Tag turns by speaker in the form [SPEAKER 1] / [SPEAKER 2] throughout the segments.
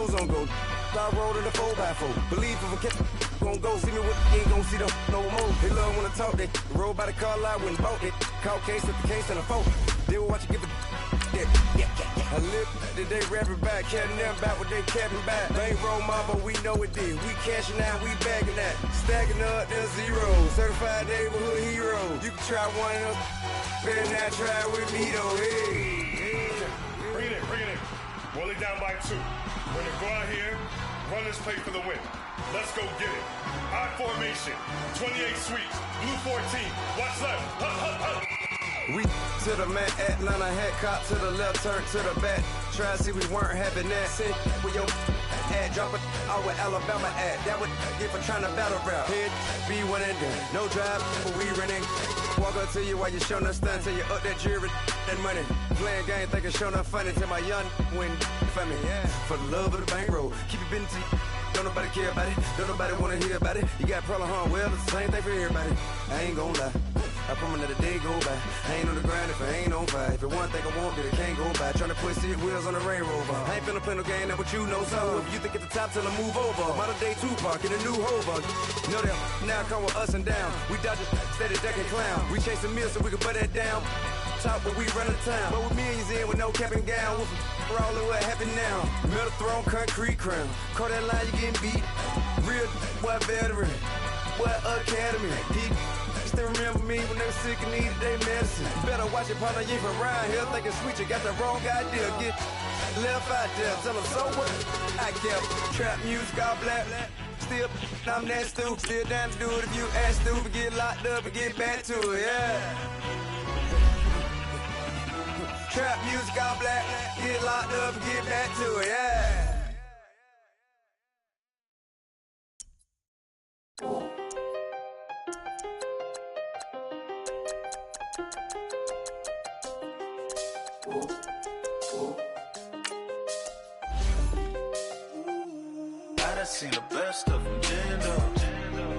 [SPEAKER 1] foes on go. I rolled in the 4x4. Believe if a cat gon' go see me with you ain't gon' see them no more. They love when I talk, they roll by the car lot when bought it. Call case at the case and a phone. They will watch you give a I live today rapping back, capping them back what they capping back. Ain't roll my, but we know it did. We cashing out, we bagging that. Stacking up, there's zero. Certified neighborhood hero. You can try one of them, better not try with me though. Hey.
[SPEAKER 2] Bring it in. Roll it down by 2. We're gonna go out here, run this play for the win. Let's go get it. I formation, 28 sweeps, blue 14. Watch left. Hup.
[SPEAKER 1] We to the mat, Atlanta hat cop to the left, turn to the back. Try to see we weren't having that. Sit with your ad, drop it out with Alabama ad. That would get for trying to battle rap. Head be one and done. No drive, but we running. Walk up to you while you showing us stun till you up that jewelry and money. Playing game, thinking showing up funny till my young win for me. Yeah. For the love of the bankroll, keep it been to you. Don't nobody care about it. Don't nobody wanna hear about it. You got problem, huh? Well, it's the same thing for everybody. I ain't gon' lie. I promise that a day go by. I ain't on the grind if I ain't on fire. If it one thing I want, then it can't go by. Tryna put seat wheels on the Range Rover. I ain't finna play no game, that what you know. So if you think at the top, tell them move over. Model day Tupac in a new Hova. Know that now come with us and down. We dodge it, steady ducking clown. We chasing meals so we can put that down. Top, but we run the town. But with millions in with no cap and gown. We're all of what happened now. Metal throne, concrete crown. Call that line, you getting beat. Real, what veteran. What academy. Still remember me when they were sick and needed their medicine. Better watch it, partner, you from around here thinking sweet, you got the wrong idea. Get left out there, tell them so what? I kept trap music all black. Still, I'm that stupid. Still down to do it if you ask stupid. Get locked up and get back to it, yeah. Trap music all black. Get locked up and get back to it, yeah.
[SPEAKER 3] I done seen the best of them jammed up.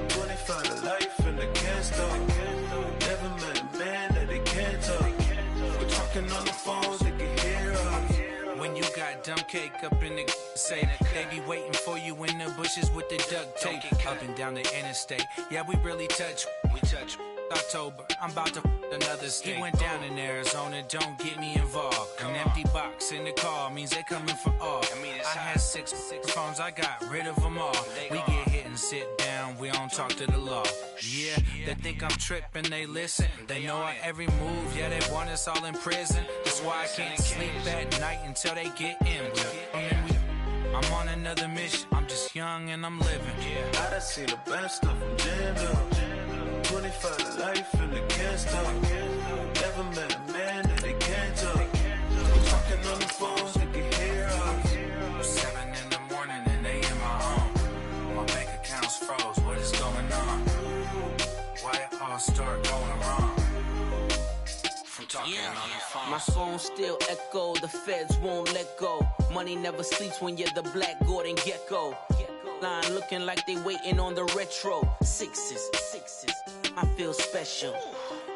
[SPEAKER 3] 25 to life and they can't stop. Never met a man that they can't talk. We're talking on the phones, they can hear us.
[SPEAKER 4] When you got dumb cake up in the say that they be waiting for you in the bushes with the duct tape up and down the interstate. Yeah, we really touch. We touch. October, I'm about to another state. He went down in Arizona, don't get me involved. An empty box in the car means they coming for all. I had six phones, I got rid of them all. We get hit and sit down, we don't talk to the law. Yeah, they think I'm tripping, they listen. They know our every move, yeah, they want us all in prison. That's why I can't sleep at night until they get in. I'm on another mission, I'm just young and I'm living.
[SPEAKER 3] I done seen the best of them jammed up. 25 to life and they can't stop. Never met a man that they can't talk. We're talking on the phones, they can hear us.
[SPEAKER 4] 7 in the morning and they in my home. My bank account's froze, what is going on? Why it all start going wrong? From talking on the phone.
[SPEAKER 5] My phone still echo, the feds won't let go. Money never sleeps when you're the Black Gordon Gecko. Line looking like they waiting on the retro. Sixes, I feel special.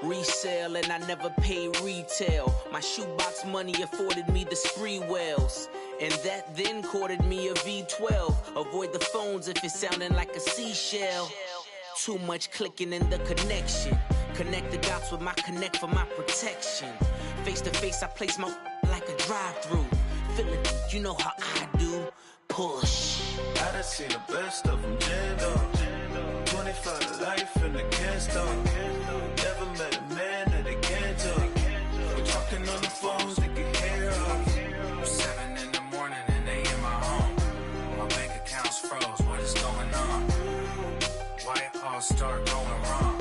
[SPEAKER 5] Resale and I never pay retail. My shoebox money afforded me the spree wells. And that then courted me a V12. Avoid the phones if it's sounding like a seashell. Too much clicking in the connection. Connect the dots with my connect for my protection. Face to face I place my like a drive-through. Feeling, you know how I do. Push.
[SPEAKER 3] I done seen the best of them jammed up. 25 to life and they can't stop. Never met a man that they can't talk. We're talking on the phones, they can hear us.
[SPEAKER 4] 7 in the morning and they in my home. My bank account's froze, what is going on? Why it all start going wrong?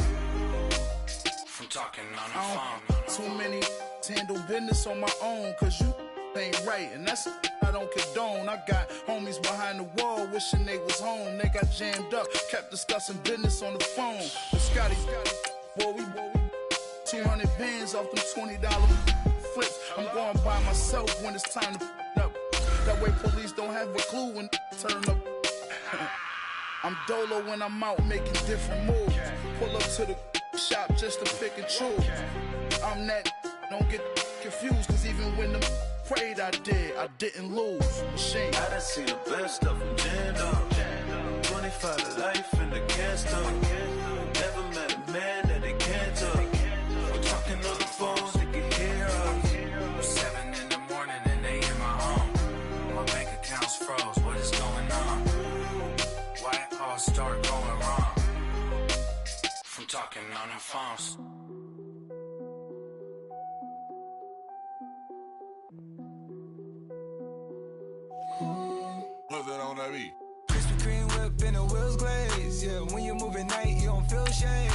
[SPEAKER 4] From talking on the phone.
[SPEAKER 6] Too many handle business on my own, cause you ain't right, and that's I don't condone. I got homies behind the wall wishing they was home. They got jammed up, kept discussing business on the phone. But Scotty, boy, we 200 bands off them $20 flips. I'm going by myself when it's time to up. That way police don't have a clue when turn up. I'm dolo when I'm out making different moves. Pull up to the shop just to pick and choose. I'm that, don't get confused, cause even when them prayed I did. I didn't lose. Machine.
[SPEAKER 3] I done seen the best of them jammed up. 25 to life and they can't stop. Never met a man that they can't talk. We're talking on the phones, they can hear us.
[SPEAKER 4] 7 in the morning and they in my home. My bank account's froze, what is going on? Why it all start going wrong? From talking on the phones.
[SPEAKER 2] What's that on that beat?
[SPEAKER 7] Krispy Kreme whip and the wheels glaze. Yeah, when you move at night, you don't feel shade.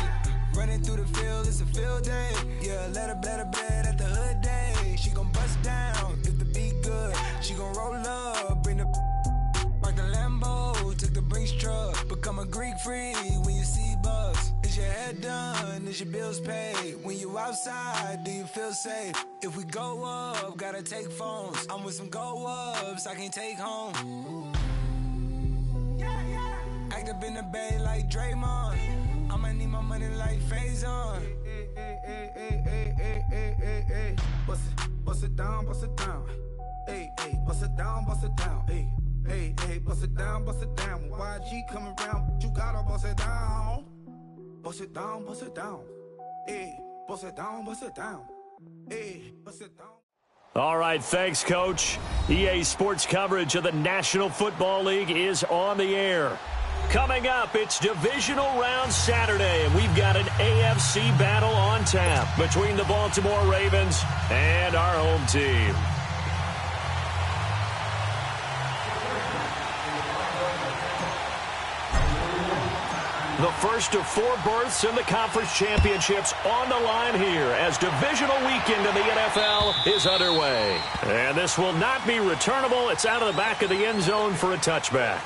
[SPEAKER 7] Running through the field, it's a field day. Yeah, let her bed at the hood day. She gon' bust down if the beat good. She gon' roll up, bring the park the Lambo, took the Brinks truck. Become a Greek freak when you see bugs. Is your head done? Is your bills paid? When you outside, do you feel safe? If we go up, gotta take phones. I'm with some go ups, I can't take home. Act up in the bay like Draymond. I'ma need my money like Faison. Hey. Bust it down, bust it down. Hey, bust it down, bust it down. Hey, bust it down, bust it down. When YG coming around, you gotta bust it down. Bust it down, bust it down. Hey, bust it down, bust it down. Hey, bust it down.
[SPEAKER 8] All right, thanks, Coach. EA Sports coverage of the National Football League is on the air. Coming up, it's Divisional Round Saturday, and we've got an AFC battle on tap between the Baltimore Ravens and our home team. The first of 4 berths in the conference championships on the line here as divisional weekend in the NFL is underway. And this will not be returnable. It's out of the back of the end zone for a touchback.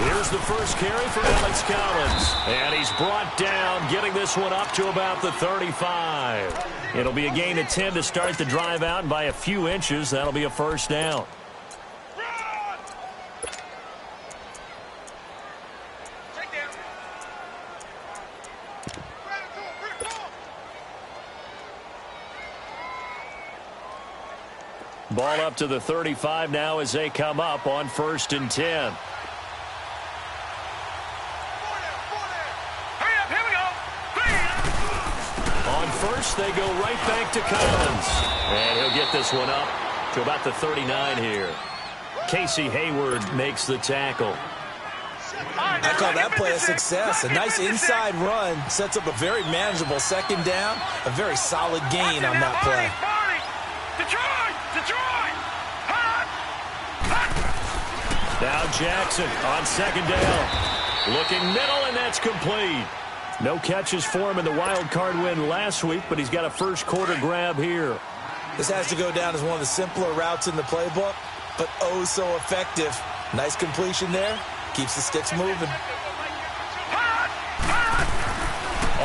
[SPEAKER 8] Here's the first carry for Alex Collins. And he's brought down, getting this one up to about the 35. It'll be a gain of 10 to start the drive out, and by a few inches, that'll be a first down. Ball up to the 35 now as they come up on 1st and 10. First, they go right back to Collins. And he'll get this one up to about the 39 here. Casey Hayward makes the tackle.
[SPEAKER 9] I call that play a success. A nice inside run sets up a very manageable second down. A very solid gain on that play.
[SPEAKER 8] Now Jackson on 2nd down. Looking middle, and that's complete. No catches for him in the wild card win last week, but he's got a first quarter grab here.
[SPEAKER 9] This has to go down as one of the simpler routes in the playbook, but oh so effective. Nice completion there. Keeps the sticks moving.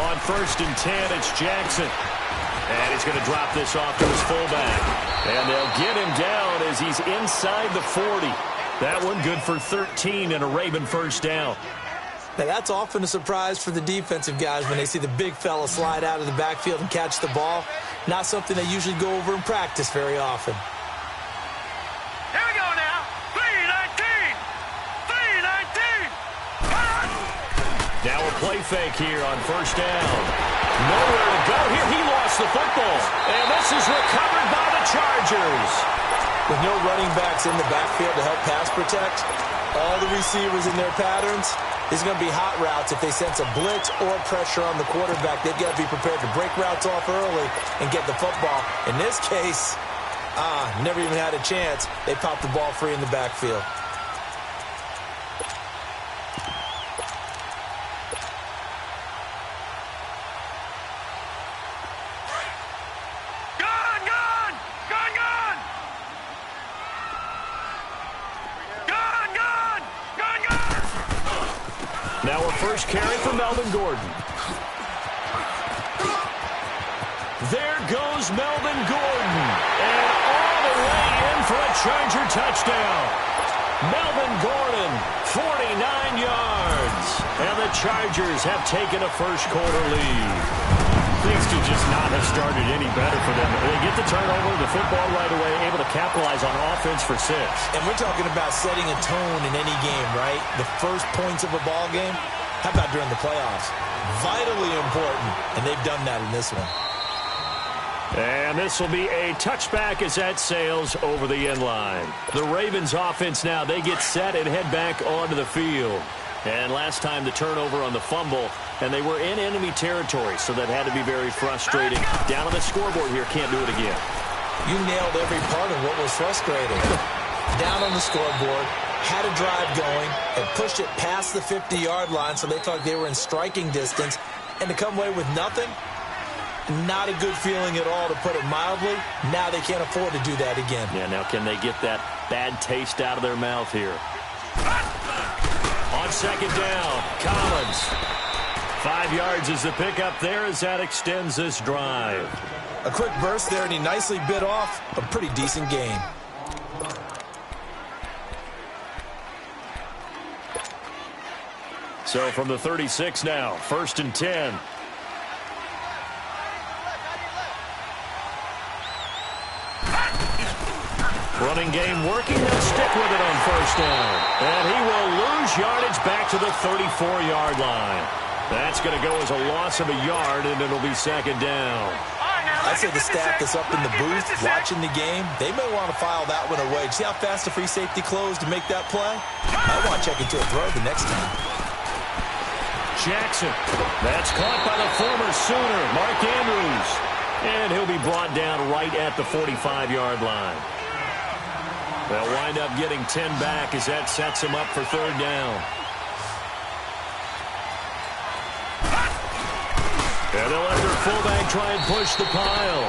[SPEAKER 8] On 1st and 10, it's Jackson. And he's going to drop this off to his fullback. And they'll get him down as he's inside the 40. That one good for 13 and a Raven first down.
[SPEAKER 9] Now, that's often a surprise for the defensive guys when they see the big fella slide out of the backfield and catch the ball. Not something they usually go over in practice very often.
[SPEAKER 10] Here we go now. 3-19. 3-19.
[SPEAKER 8] Now a play fake here on 1st down. Nowhere to go here. He lost the football. And this is recovered by the Chargers.
[SPEAKER 9] With no running backs in the backfield to help pass protect, all the receivers in their patterns, these are going to be hot routes. If they sense a blitz or pressure on the quarterback, they've got to be prepared to break routes off early and get the football. In this case, never even had a chance. They popped the ball free in the backfield.
[SPEAKER 10] Gone.
[SPEAKER 8] first carry for Melvin Gordon. There goes Melvin Gordon. And all the way in for a Charger touchdown. Melvin Gordon, 49 yards. And the Chargers have taken a first-quarter lead. Things could just not have started any better for them. They get the turnover, the football right away, able to capitalize on offense for 6.
[SPEAKER 9] And we're talking about setting a tone in any game, right? The first points of a ball game. How about during the playoffs? Vitally important, and they've done that in this one.
[SPEAKER 8] And this will be a touchback as that sails over the end line. The Ravens offense now, they get set and head back onto the field. And last time the turnover on the fumble, and they were in enemy territory, so that had to be very frustrating. Down on the scoreboard here, can't do it again.
[SPEAKER 9] You nailed every part of what was frustrating. Down on the scoreboard, had a drive going, and pushed it past the 50-yard line, so they thought they were in striking distance, and to come away with nothing, not a good feeling at all, to put it mildly. Now they can't afford to do that again.
[SPEAKER 8] Yeah, now can they get that bad taste out of their mouth here? On second down, Collins. 5 yards is the pickup there as that extends this drive.
[SPEAKER 9] A quick burst there, and he nicely bit off a pretty decent gain.
[SPEAKER 8] So from the 36 now, 1st and 10. Running game working. They'll stick with it on 1st down. And he will lose yardage back to the 34-yard line. That's going to go as a loss of a yard, and it'll be 2nd down.
[SPEAKER 9] I'd say the staff that's up in the booth watching the game, they may want to file that one away. See how fast the free safety closed to make that play? I want to check into a throw the next time.
[SPEAKER 8] Jackson. That's caught by the former Sooner, Mark Andrews. And he'll be brought down right at the 45-yard line. They'll wind up getting 10 back as that sets him up for 3rd down. And they'll let their fullback try and push the pile.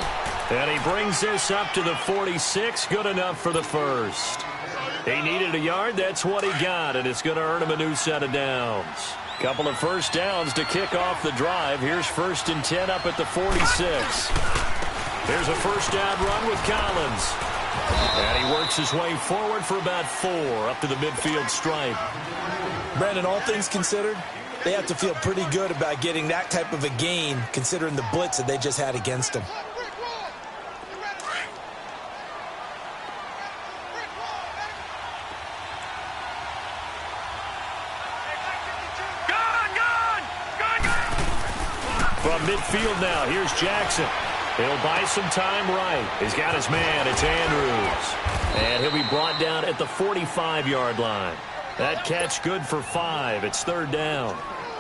[SPEAKER 8] And he brings this up to the 46. Good enough for the first. He needed a yard. That's what he got. And it's going to earn him a new set of downs. Couple of 1st downs to kick off the drive. Here's 1st and 10 up at the 46. Here's a 1st down run with Collins. And he works his way forward for about 4 up to the midfield stripe.
[SPEAKER 9] Brandon, all things considered, they have to feel pretty good about getting that type of a gain considering the blitz that they just had against them.
[SPEAKER 8] From midfield now, here's Jackson. He'll buy some time right. He's got his man. It's Andrews. And he'll be brought down at the 45-yard line. That catch good for 5. It's 3rd down.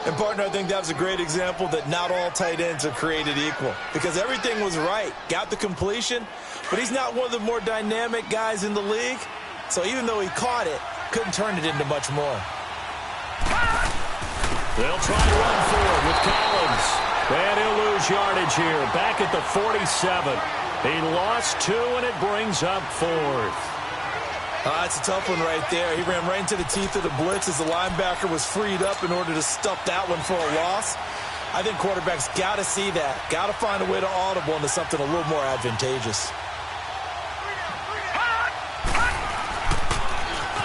[SPEAKER 9] And, partner, I think that was a great example that not all tight ends are created equal. Because everything was right. Got the completion, but he's not one of the more dynamic guys in the league. So even though he caught it, couldn't turn it into much more.
[SPEAKER 8] They'll try to run forward with Collins. And he'll lose yardage here. Back at the 47. He lost 2, and it brings up 4th.
[SPEAKER 9] That's a tough one right there. He ran right into the teeth of the blitz as the linebacker was freed up in order to stuff that one for a loss. I think quarterbacks got to see that. Got to find a way to audible into something a little more advantageous.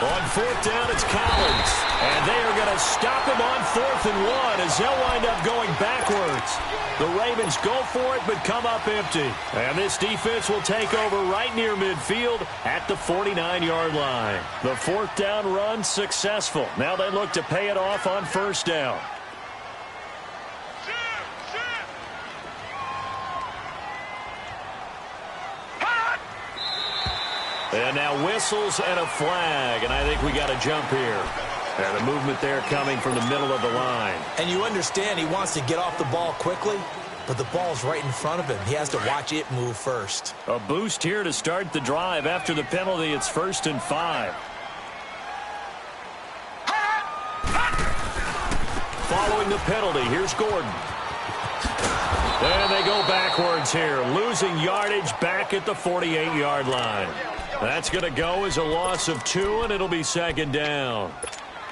[SPEAKER 8] On 4th down, it's Collins. And they are going to stop him on 4th and 1 as they'll wind up going backwards. The Ravens go for it, but come up empty. And this defense will take over right near midfield at the 49-yard line. The 4th down run successful. Now they look to pay it off on 1st down. And now whistles and a flag, and I think we got a jump here. And a movement there coming from the middle of the line.
[SPEAKER 9] And you understand he wants to get off the ball quickly, but the ball's right in front of him. He has to watch it move first.
[SPEAKER 8] A boost here to start the drive. After the penalty, it's 1st and 5. Following the penalty, here's Gordon. And they go backwards here, losing yardage back at the 48-yard line. That's going to go as a loss of 2, and it'll be 2nd down.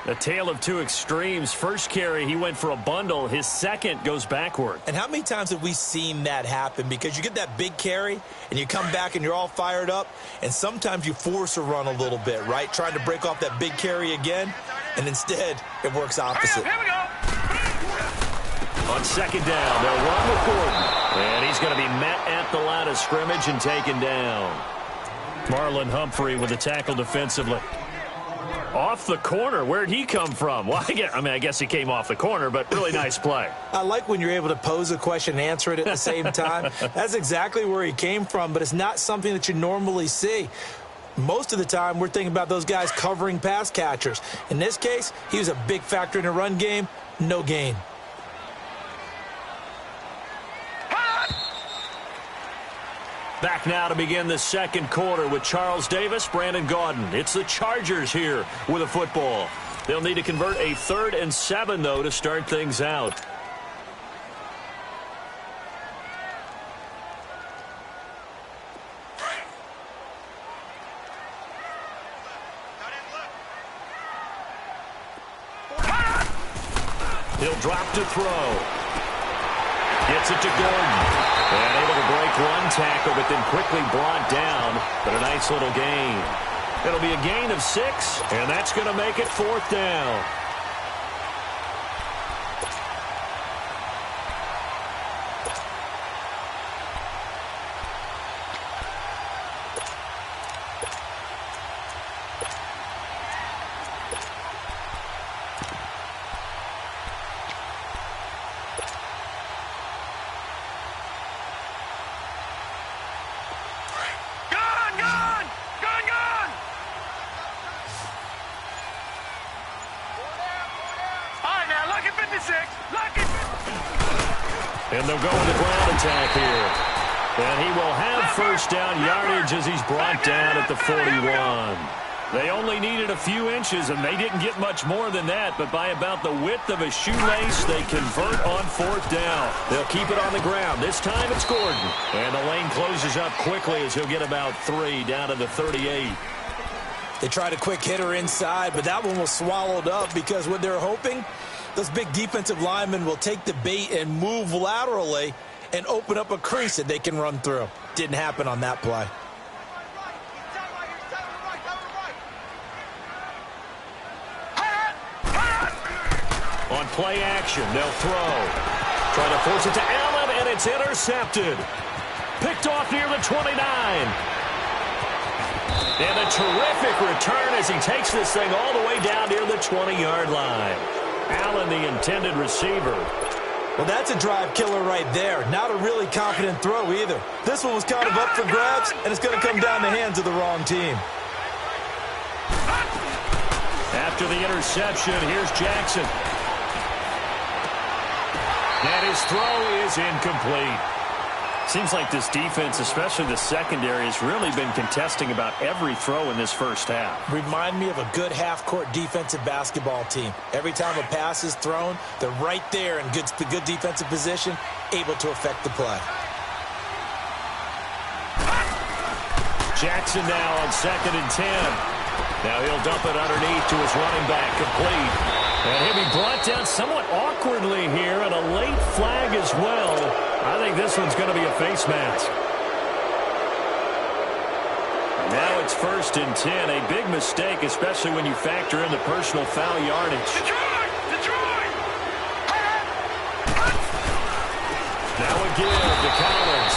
[SPEAKER 8] A tale of two extremes. First carry, he went for a bundle. His second goes backward.
[SPEAKER 9] And how many times have we seen that happen? Because you get that big carry, and you come back and you're all fired up, and sometimes you force a run a little bit, right? Trying to break off that big carry again, and instead it works opposite.
[SPEAKER 10] Here we go.
[SPEAKER 8] On second down, they'll run with Gordon. And he's going to be met at the line of scrimmage and taken down. Marlon Humphrey with the tackle defensively. Off the corner. Where'd he come from? Well, I guess he came off the corner, but really nice play.
[SPEAKER 9] I like when you're able to pose a question and answer it at the same time. That's exactly where he came from, but it's not something that you normally see. Most of the time, we're thinking about those guys covering pass catchers. In this case, he was a big factor in the run game. No gain.
[SPEAKER 8] Back now to begin the second quarter with Charles Davis, Brandon Gaudin. It's the Chargers here with a football. They'll need to convert a 3rd and 7, though, to start things out. He'll drop to throw. Gets it to Gordon. And able to break one tackle, but then quickly brought down. But a nice little gain. It'll be a gain of 6, and that's going to make it 4th down. And they'll go with the ground attack here. And he will have first down yardage as he's brought down at the 41. They only needed a few inches, and they didn't get much more than that. But by about the width of a shoelace, they convert on 4th down. They'll keep it on the ground. This time it's Gordon. And the lane closes up quickly as he'll get about 3 down to the 38.
[SPEAKER 9] They tried a quick hitter inside, but that one was swallowed up because what they're hoping, those big defensive linemen will take the bait and move laterally and open up a crease that they can run through. Didn't happen on that play.
[SPEAKER 8] On play action, they'll throw. Trying to force it to Allen, and it's intercepted. Picked off near the 29. And a terrific return as he takes this thing all the way down near the 20-yard line. Allen, the intended receiver.
[SPEAKER 9] Well, that's a drive killer right there. Not a really confident throw either. This one was kind of up for grabs, and it's going to come down the hands of the wrong team.
[SPEAKER 8] After the interception, here's Jackson. And his throw is incomplete. Seems like this defense, especially the secondary, has really been contesting about every throw in this first half.
[SPEAKER 9] Remind me of a good half-court defensive basketball team. Every time a pass is thrown, they're right there in good defensive position, able to affect the play.
[SPEAKER 8] Jackson now on 2nd and 10. Now he'll dump it underneath to his running back, complete. And he'll be brought down somewhat awkwardly here, and a late flag as well. I think this one's going to be a face mask. Now it's 1st and 10. A big mistake, especially when you factor in the personal foul yardage.
[SPEAKER 10] Detroit!
[SPEAKER 8] Now a give to Collins.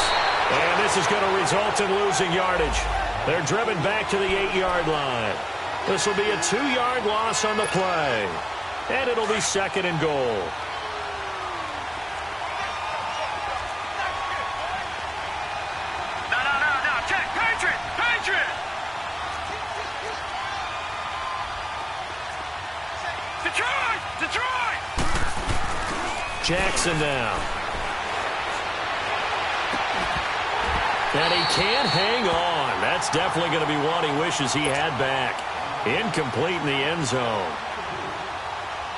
[SPEAKER 8] And this is going to result in losing yardage. They're driven back to the 8-yard line. This will be a 2-yard loss on the play. And it'll be 2nd and goal.
[SPEAKER 10] Detroit!
[SPEAKER 8] Jackson now. And he can't hang on. That's definitely going to be one he wishes he had back. Incomplete in the end zone.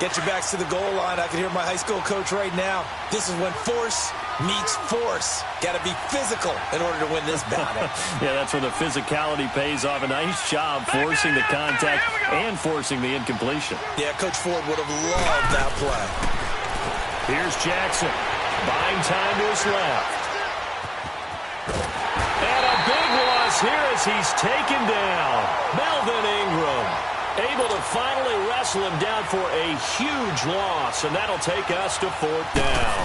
[SPEAKER 9] Get your backs to the goal line. I can hear my high school coach right now. This is when force meets force. Got to be physical in order to win this battle.
[SPEAKER 8] Yeah, that's where the physicality pays off. A nice job forcing the contact and forcing the incompletion.
[SPEAKER 9] Yeah, Coach Ford would have loved that play.
[SPEAKER 8] Here's Jackson. Buying time to his left. And a big loss here as he's taken down. Melvin Ingram able to finally wrestle him down for a huge loss, and that'll take us to 4th down.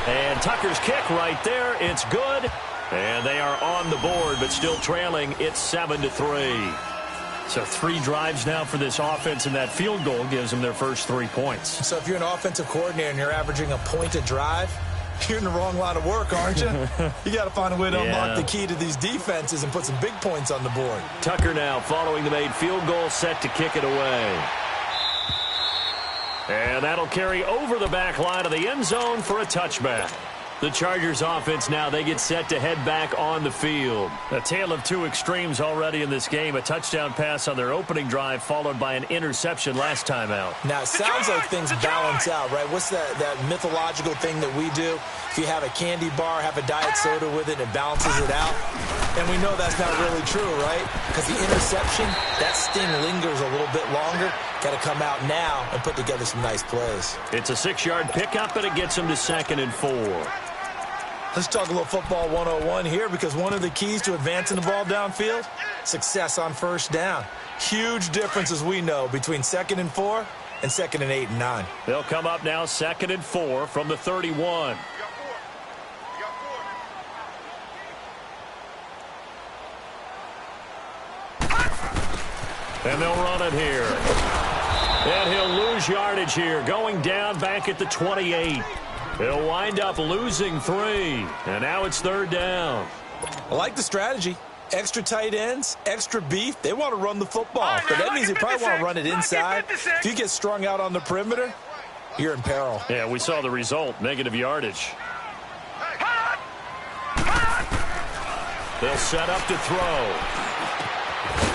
[SPEAKER 8] And Tucker's kick right there. It's good. And they are on the board, but still trailing. It's 7-3. So 3 drives now for this offense, and that field goal gives them their first 3 points.
[SPEAKER 9] So if you're an offensive coordinator and you're averaging a point a drive, you're in the wrong line of work, aren't you? You got to find a way to unlock the key to these defenses and put some big points on the board.
[SPEAKER 8] Tucker now following the made field goal, set to kick it away. And that'll carry over the back line of the end zone for a touchback. The Chargers offense now, they get set to head back on the field. A tale of 2 extremes already in this game. A touchdown pass on their opening drive followed by an interception last time out.
[SPEAKER 9] Now, it sounds like things balance out, right? What's that mythological thing that we do? If you have a candy bar, have a diet soda with it, it balances it out. And we know that's not really true, right? Because the interception, that sting lingers a little bit longer. Got to come out now and put together some nice plays.
[SPEAKER 8] It's a 6-yard pickup, and it gets them to 2nd and 4.
[SPEAKER 9] Let's talk a little football 101 here, because one of the keys to advancing the ball downfield, success on first down. Huge difference, as we know, between 2nd and 4 and 2nd and 8 and 9.
[SPEAKER 8] They'll come up now 2nd and 4 from the 31. And they'll run it here. And he'll lose yardage here, going down back at the 28. He'll wind up losing 3. And now it's 3rd down.
[SPEAKER 9] I like the strategy. Extra tight ends, extra beef. They want to run the football. But that means they probably want to run it inside. If you get strung out on the perimeter, you're in peril.
[SPEAKER 8] Yeah, we saw the result, negative yardage. They'll set up to throw.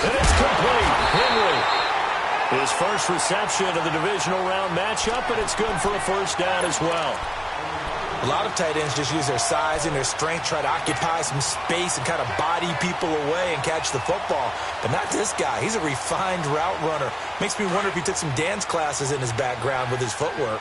[SPEAKER 8] And it's complete. Henry. His first reception of the divisional round matchup, and it's good for a first down as well.
[SPEAKER 9] A lot of tight ends just use their size and their strength, try to occupy some space and kind of body people away and catch the football. But not this guy. He's a refined route runner. Makes me wonder if he took some dance classes in his background with his footwork.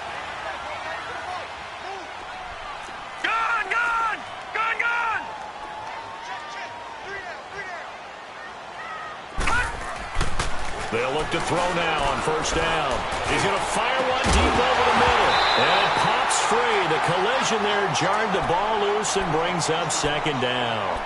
[SPEAKER 8] They'll look to throw now on first down. He's going to fire one deep over the middle. And it pops free. The collision there jarred the ball loose and brings up 2nd down.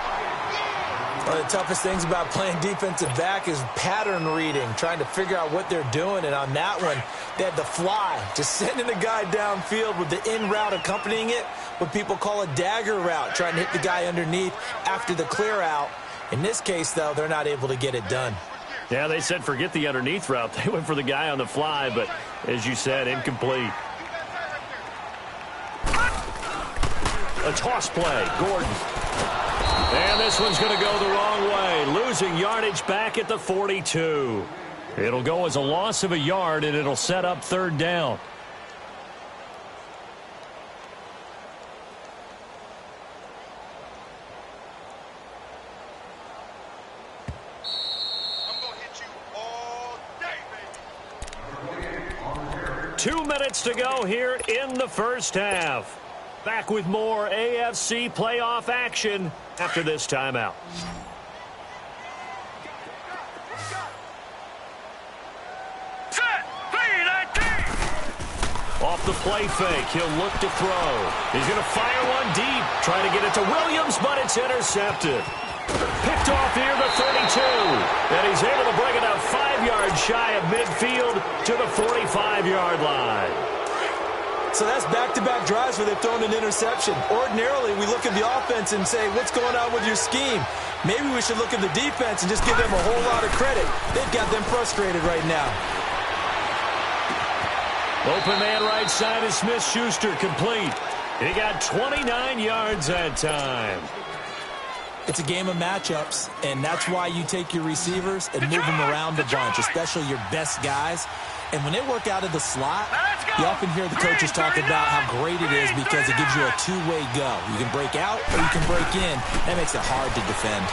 [SPEAKER 9] One of the toughest things about playing defensive back is pattern reading, trying to figure out what they're doing. And on that one, they had the fly, just sending the guy downfield with the in route accompanying it, what people call a dagger route, trying to hit the guy underneath after the clear out. In this case, though, they're not able to get it done.
[SPEAKER 8] Yeah, they said forget the underneath route. They went for the guy on the fly, but as you said, incomplete. A toss play, Gordon. And this one's going to go the wrong way, losing yardage back at the 42. It'll go as a loss of a yard, and it'll set up 3rd down. Two minutes to go here in the first half. Back with more AFC playoff action after this timeout. Off the play fake, he'll look to throw. He's going to fire one deep, trying to get it to Williams, but it's intercepted. Picked off here, the 32. And he's able to bring it up 5 yards shy of midfield to the 45-yard line.
[SPEAKER 9] So that's back-to-back drives where they've thrown an interception. Ordinarily, we look at the offense and say, what's going on with your scheme? Maybe we should look at the defense and just give them a whole lot of credit. They've got them frustrated right now.
[SPEAKER 8] Open man right side is Smith-Schuster, complete. He got 29 yards that time.
[SPEAKER 9] It's a game of matchups, and that's why you take your receivers and move them around a bunch, especially your best guys. And when they work out of the slot, you often hear the coaches talk about how great it is because it gives you a two-way go. You can break out or you can break in. That makes it hard to defend.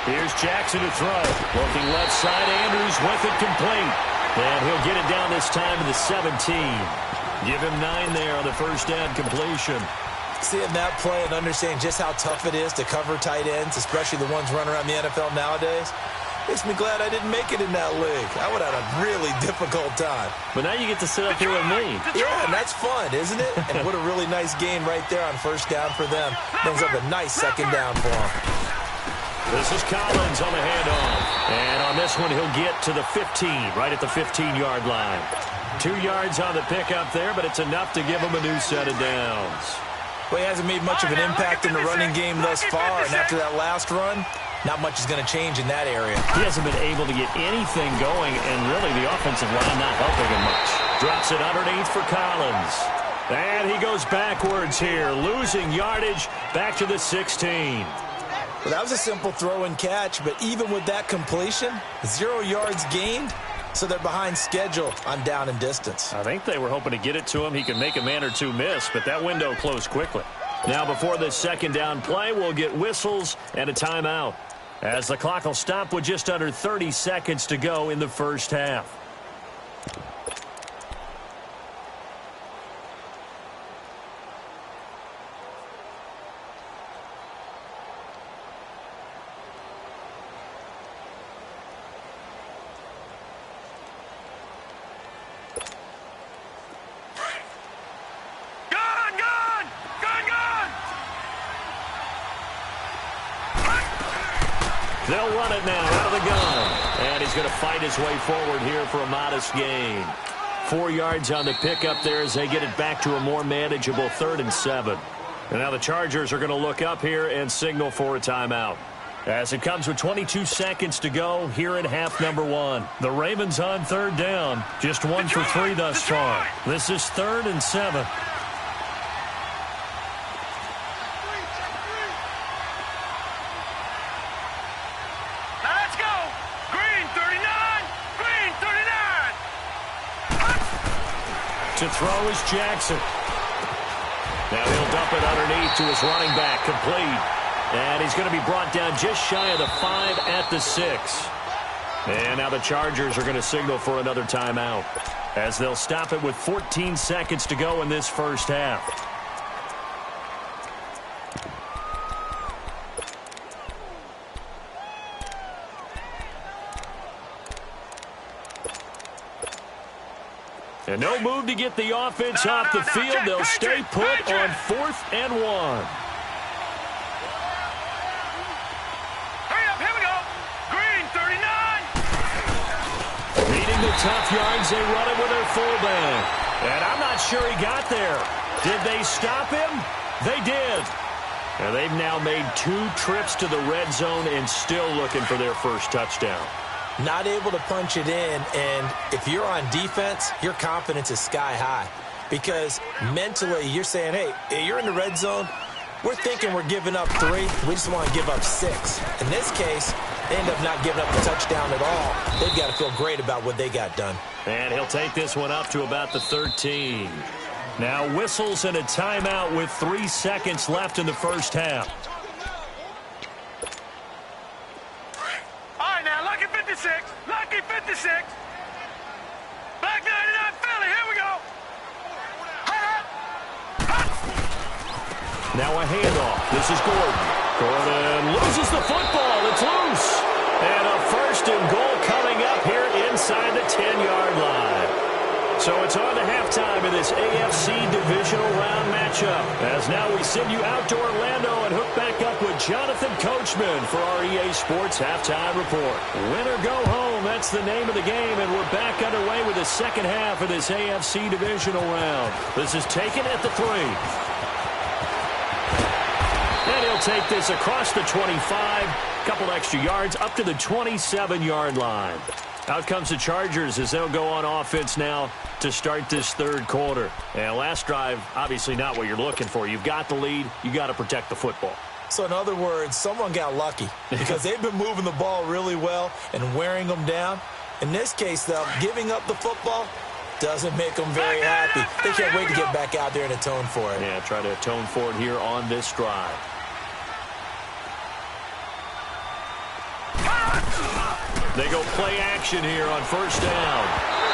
[SPEAKER 8] Here's Jackson to throw. Looking left side, Andrews with it complete. And he'll get it down this time to the 17. Give him 9 there on the first down completion.
[SPEAKER 9] Seeing that play and understanding just how tough it is to cover tight ends, especially the ones running around the NFL nowadays, makes me glad I didn't make it in that league. I would have had a really difficult time.
[SPEAKER 8] But now you get to sit up here with me.
[SPEAKER 9] Yeah, and that's fun, isn't it? And what a really nice game right there on first down for them. Brings up a nice second down for them.
[SPEAKER 8] This is Collins on the handoff. And on this one, he'll get to the 15, right at the 15-yard line. 2 yards on the pickup there, but it's enough to give him a new set of downs.
[SPEAKER 9] Well, he hasn't made much of an impact in the running game thus far, and after that last run, not much is going to change in that area.
[SPEAKER 8] He hasn't been able to get anything going, and really the offensive line not helping him much. Drops it underneath for Collins. And he goes backwards here, losing yardage back to the 16.
[SPEAKER 9] Well, that was a simple throw and catch, but even with that completion, 0 yards gained, so they're behind schedule on down and distance.
[SPEAKER 8] I think they were hoping to get it to him. He could make a man or two miss, but that window closed quickly. Now before this second down play, we'll get whistles and a timeout, as the clock will stop with just under 30 seconds to go in the first half. They'll run it now out of the gun. And he's going to fight his way forward here for a modest gain. 4 yards on the pickup there as they get it back to a more manageable 3rd and 7. And now the Chargers are going to look up here and signal for a timeout, as it comes with 22 seconds to go here in half number 1. The Ravens on 3rd down. Just 1 for 3 thus far. This is 3rd and 7. To throw is Jackson. Now he'll dump it underneath to his running back, complete. And he's going to be brought down just shy of the 5 at the 6. And now the Chargers are going to signal for another timeout, as they'll stop it with 14 seconds to go in this first half. And no move to get the offense off the field. They'll stay put on 4th and 1.
[SPEAKER 10] Hurry up, here we go. Green, 39.
[SPEAKER 8] Needing the tough yards, they run it with their fullback. And I'm not sure he got there. Did they stop him? They did. And they've now made 2 trips to the red zone and still looking for their first touchdown.
[SPEAKER 9] Not able to punch it in, and if you're on defense, your confidence is sky high, because mentally you're saying, hey, you're in the red zone, we're thinking we're giving up 3, we just want to give up 6. In this case, they end up not giving up a touchdown at all. They've got to feel great about what they got done.
[SPEAKER 8] And he'll take this one up to about the 13. Now whistles and a timeout with 3 seconds left in the first half.
[SPEAKER 10] Lucky 56. Black 99 Philly. Here we go.
[SPEAKER 8] Now a handoff. This is Gordon. Gordon loses the football. It's loose. And a 1st and goal coming up here inside the 10-yard line. So it's on to halftime in this AFC divisional round matchup, as now we send you out to Orlando and hook back up with Jonathan Coachman for our EA Sports Halftime Report. Win or go home, that's the name of the game, and we're back underway with the second half of this AFC divisional round. This is taken at the 3. And he'll take this across the 25, couple extra yards, up to the 27-yard line. Out comes the Chargers as they'll go on offense now to start this 3rd quarter. And last drive, obviously not what you're looking for. You've got the lead. You've got to protect the football.
[SPEAKER 9] So in other words, someone got lucky because they've been moving the ball really well and wearing them down. In this case, though, giving up the football doesn't make them very happy. They can't wait to get back out there and atone for it.
[SPEAKER 8] Yeah, try to atone for it here on this drive. They go play action here on first down.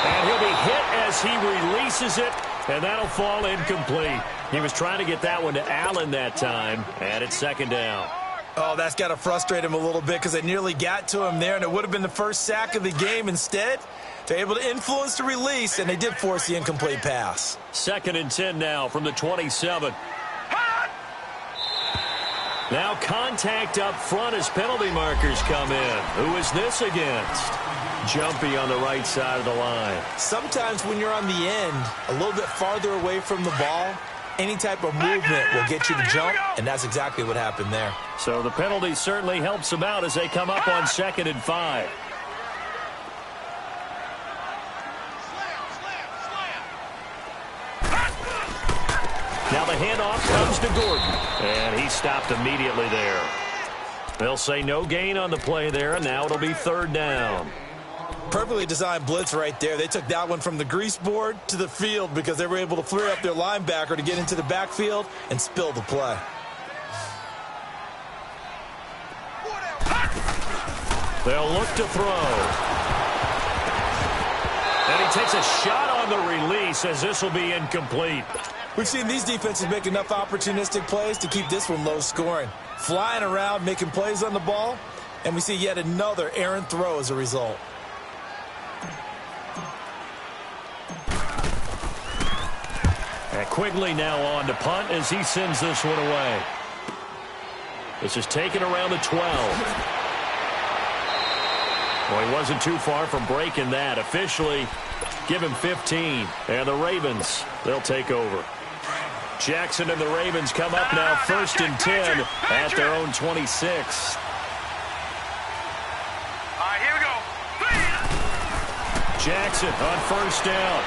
[SPEAKER 8] And he'll be hit as he releases it, and that'll fall incomplete. He was trying to get that one to Allen that time, and it's second down.
[SPEAKER 9] Oh, that's got to frustrate him a little bit because they nearly got to him there, and it would have been the first sack of the game. Instead, they're able to influence the release, and they did force the incomplete pass.
[SPEAKER 8] 2nd and 10 now from the 27. Now contact up front as penalty markers come in. Who is this against? Jumpy on the right side of the line.
[SPEAKER 9] Sometimes when you're on the end, a little bit farther away from the ball, any type of movement will get you to jump, and that's exactly what happened there.
[SPEAKER 8] So the penalty certainly helps them out as they come up on 2nd and 5. Now the handoff comes to Gordon, and he stopped immediately there. They'll say no gain on the play there, and now it'll be 3rd down.
[SPEAKER 9] Perfectly designed blitz right there. They took that one from the grease board to the field because they were able to flare up their linebacker to get into the backfield and spill the play.
[SPEAKER 8] They'll look to throw. And he takes a shot on the release as this will be incomplete.
[SPEAKER 9] We've seen these defenses make enough opportunistic plays to keep this one low scoring. Flying around, making plays on the ball, and we see yet another errant throw as a result.
[SPEAKER 8] And Quigley now on to punt as he sends this one away. This is taken around the 12. Well, he wasn't too far from breaking that. Officially, give him 15. And the Ravens, they'll take over. Jackson and the Ravens come up now 1st and 10 at their own 26.
[SPEAKER 10] All right, here we go.
[SPEAKER 8] Jackson on 1st down.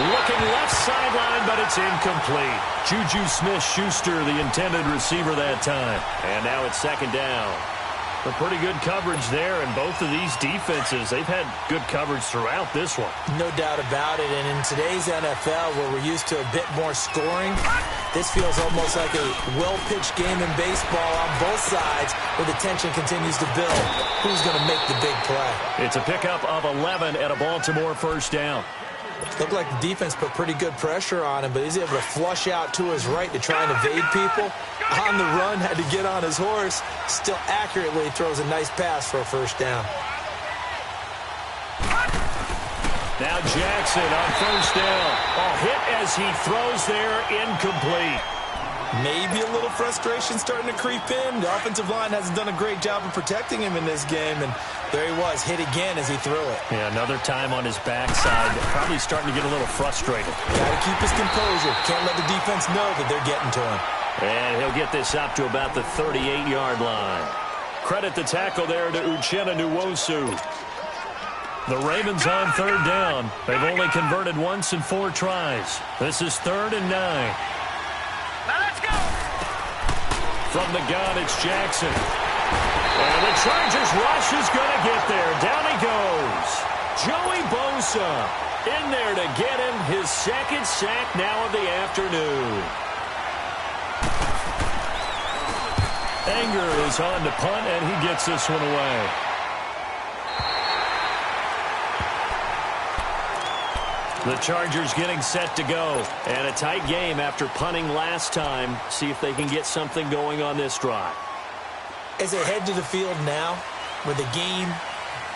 [SPEAKER 8] Looking left sideline, but it's incomplete. Juju Smith-Schuster, the intended receiver that time. And now it's 2nd down. A pretty good coverage there, and both of these defenses, they've had good coverage throughout this one.
[SPEAKER 9] No doubt about it, and in today's NFL, where we're used to a bit more scoring, this feels almost like a well-pitched game in baseball on both sides, where the tension continues to build. Who's going to make the big play?
[SPEAKER 8] It's a pickup of 11 at a Baltimore 1st down.
[SPEAKER 9] Looked like the defense put pretty good pressure on him, but he's able to flush out to his right to try and evade people. On the run, had to get on his horse. Still accurately throws a nice pass for a 1st down.
[SPEAKER 8] Now Jackson on 1st down. A hit as he throws there, incomplete.
[SPEAKER 9] Maybe a little frustration starting to creep in. The offensive line hasn't done a great job of protecting him in this game, and there he was, hit again as he threw it.
[SPEAKER 8] Yeah, another time on his backside. Probably starting to get a little frustrated.
[SPEAKER 9] Got to keep his composure. Can't let the defense know that they're getting to him.
[SPEAKER 8] And he'll get this up to about the 38-yard line. Credit the tackle there to Uchenna Nwosu. The Ravens on 3rd down. They've only converted once in 4 tries. This is 3rd and 9.
[SPEAKER 10] Now let's go.
[SPEAKER 8] From the gun, it's Jackson. And the Chargers rush is going to get there. Down he goes. Joey Bosa in there to get him his 2nd sack now of the afternoon. Anger is on to punt, and he gets this one away. The Chargers getting set to go. And a tight game after punting last time. See if they can get something going on this drive.
[SPEAKER 9] As they head to the field now, with the game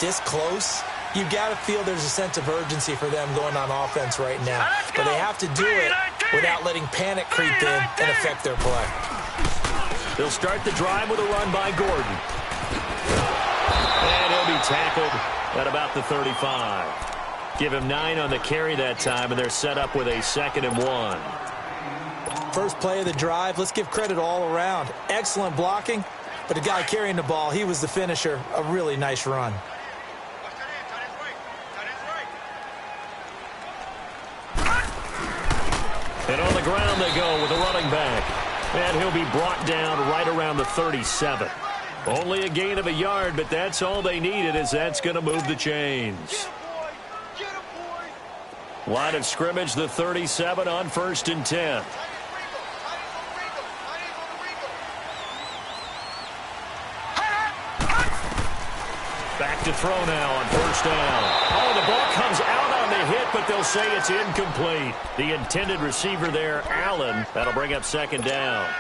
[SPEAKER 9] this close, you've got to feel there's a sense of urgency for them going on offense right now. But they have to do it without letting panic creep in and affect their play.
[SPEAKER 8] They'll start the drive with a run by Gordon. And he'll be tackled at about the 35. Give him 9 on the carry that time, and they're set up with a 2nd and 1.
[SPEAKER 9] First play of the drive, let's give credit all around. Excellent blocking, but the guy carrying the ball, he was the finisher. A really nice run.
[SPEAKER 8] And on the ground they go with a running back. And he'll be brought down right around the 37. Only a gain of a yard, but that's all they needed, as that's going to move the chains. Line of scrimmage, the 37 on 1st and 10. Back to throw now on 1st down. Oh, the ball comes out on the hit, but they'll say it's incomplete. The intended receiver there, Allen, that'll bring up 2nd down.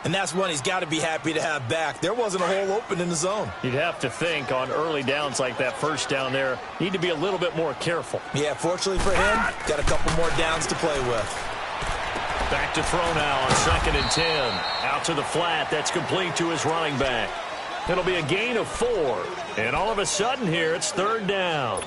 [SPEAKER 9] And that's one he's got to be happy to have back. There wasn't a hole open in the zone.
[SPEAKER 8] You'd have to think on early downs like that 1st down there, need to be a little bit more careful.
[SPEAKER 9] Yeah, fortunately for him, got a couple more downs to play with.
[SPEAKER 8] Back to throw now on 2nd and 10. Out to the flat. That's complete to his running back. It'll be a gain of 4. And all of a sudden here, it's 3rd down.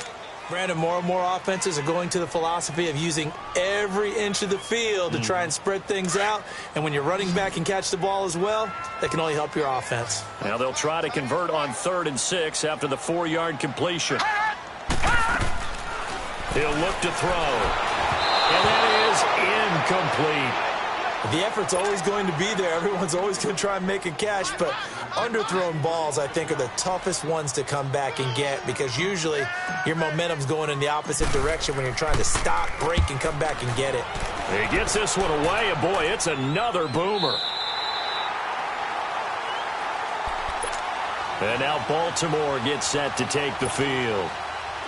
[SPEAKER 9] Brandon, more and more offenses are going to the philosophy of using every inch of the field to try and spread things out. And when your running back can catch the ball as well, that can only help your offense.
[SPEAKER 8] Now they'll try to convert on 3rd and 6 after the 4-yard completion. He'll look to throw. And that is incomplete.
[SPEAKER 9] The effort's always going to be there. Everyone's always going to try and make a catch, but underthrown balls, I think, are the toughest ones to come back and get, because usually your momentum's going in the opposite direction when you're trying to stop, break, and come back and get it.
[SPEAKER 8] He gets this one away, and boy, it's another boomer. And now Baltimore gets set to take the field.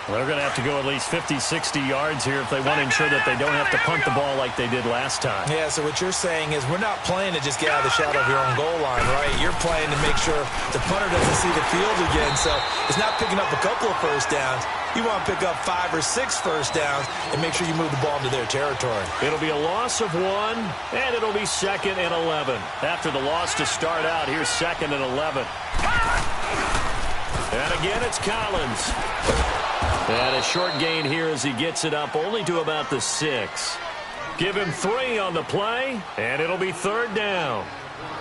[SPEAKER 8] Well, they're going to have to go at least 50, 60 yards here if they want to ensure that they don't have to punt the ball like they did last time.
[SPEAKER 9] Yeah, so what you're saying is we're not playing to just get out of the shadow of your own goal line, right? You're playing to make sure the punter doesn't see the field again. So it's not picking up a couple of 1st downs. You want to pick up 5 or 6 1st downs and make sure you move the ball into their territory.
[SPEAKER 8] It'll be a loss of 1, and it'll be 2nd and 11. After the loss to start out, here's 2nd and 11. And again, it's Collins. And a short gain here as he gets it up only to about the 6. Give him 3 on the play, and it'll be 3rd down.